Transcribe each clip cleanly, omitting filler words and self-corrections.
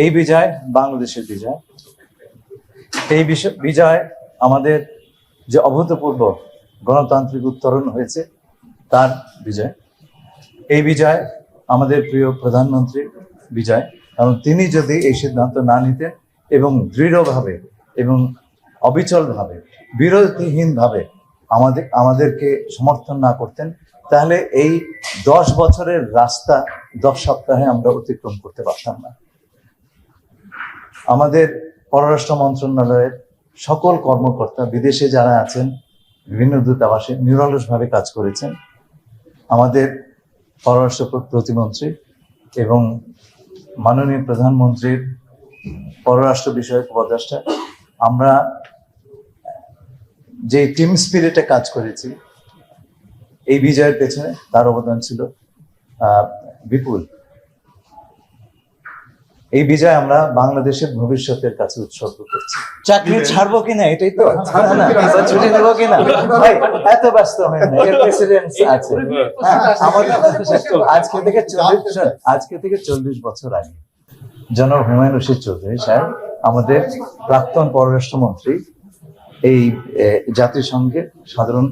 এই বিজয় বাংলাদেশের বিজয়। এই বিজয় আমাদের যে অভূতপূর্ব গণতান্ত্রিক উত্তরণ হয়েছে তার বিজয়। এই বিজয় আমাদের প্রিয় প্রধানমন্ত্রীর বিজয়, কারণ তিনি যদি এই সিদ্ধান্ত না নিতেন এবং দৃঢ়ভাবে এবং অবিচলভাবে বিরতিহীনভাবে আমাদেরকে সমর্থন না করতেন, তাহলে এই 10 বছরের রাস্তা 10 সপ্তাহে আমরা অতিক্রম করতে পারতাম না। আমাদের পররাষ্ট্র মন্ত্রণালয়ের সকল কর্মকর্তা বিদেশে যারা আছেন, বিভিন্ন দূতাবাসে নিরলসভাবে কাজ করেছেন। আমাদের পররাষ্ট্র প্রতিমন্ত্রী এবং মাননীয় প্রধানমন্ত্রীর পররাষ্ট্র বিষয়ক উপদেষ্টা, আমরা যে টিম স্পিরিটে কাজ করেছি, এই বিজয়ের পেছনে তার অবদান ছিল বিপুল। এই বিজয় আমরা বাংলাদেশের ভবিষ্যতের কাছে উৎসর্গ করছি। চাকরি ছাড়বো কিনা এটাই তো, ছুটি নেবো কিনা, ভাই এত ব্যস্ত হয় না, এর প্রেসিডেন্ট আছে। আমাদের আজকে থেকে 40 বছর আগে জনাব হুমায়ুন রশিদ চৌধুরী সাহেব, আমাদের প্রাক্তন পররাষ্ট্রমন্ত্রী, এই জাতিসংঘের সাধারণ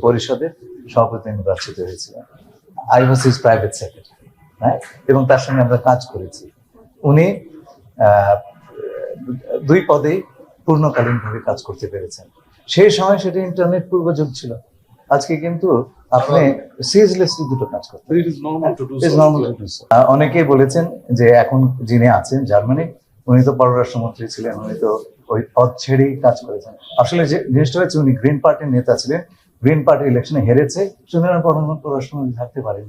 পরিষদের সভাপতি নির্বাচিত হয়েছিলেন। I was his private secretary, এবং তার সঙ্গে আমরা কাজ করেছি। উনি 2 পদেই পূর্ণকালীনভাবে কাজ করতে পেরেছেন। সেই সময় সেটা ইন্টারনেট পূর্ব যুগ ছিল। আজকে কিন্তু আপনি সিরিয়াসলি দুটো কাজ করতে। অনেকেই বলেছেন যে এখন যিনি আছেন জার্মানি, উনি তো পররাষ্ট্রমন্ত্রী ছিলেন, উনি তো ওই পদ ছেড়েই কাজ করেছেন। আসলে যে জিনিসটা হচ্ছে, উনি গ্রিন পার্টির নেতা ছিলেন, গ্রিন পার্টি ইলেকশনে হেরেছে, সুতরাং পররাষ্ট্রমন্ত্রী থাকতে পারেননি।